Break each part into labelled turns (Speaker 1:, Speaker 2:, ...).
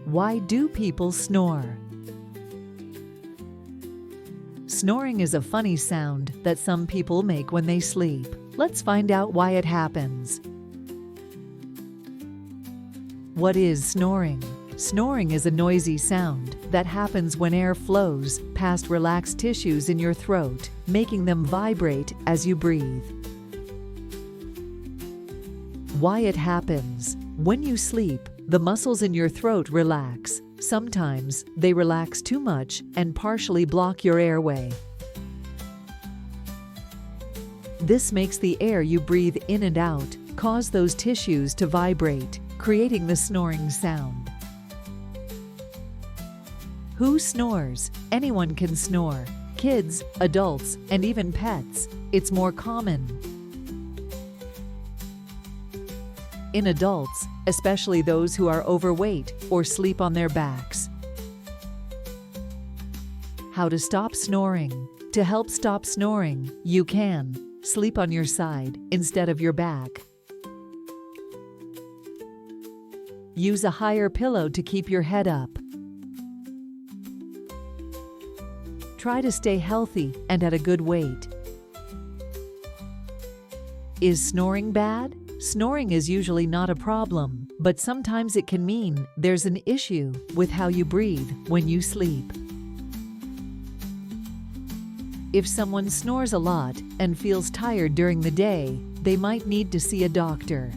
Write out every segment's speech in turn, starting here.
Speaker 1: Why do people snore? Snoring is a funny sound that some people make when they sleep. Let's find out why it happens. What is snoring? Snoring is a noisy sound that happens when air flows past relaxed tissues in your throat, making them vibrate as you breathe. Why it happens? When you sleep, the muscles in your throat relax. Sometimes they relax too much and partially block your airway. This makes the air you breathe in and out cause those tissues to vibrate, creating the snoring sound. Who snores? Anyone can snore. Kids, adults, and even pets. It's more common in adults, especially those who are overweight or sleep on their backs. How to stop snoring? To help stop snoring, you can sleep on your side instead of your back. Use a higher pillow to keep your head up. Try to stay healthy and at a good weight. Is snoring bad? Snoring is usually not a problem, but sometimes it can mean there's an issue with how you breathe when you sleep. If someone snores a lot and feels tired during the day, they might need to see a doctor.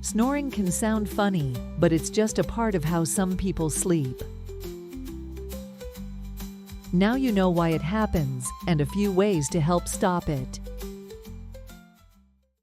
Speaker 1: Snoring can sound funny, but it's just a part of how some people sleep. Now you know why it happens and a few ways to help stop it.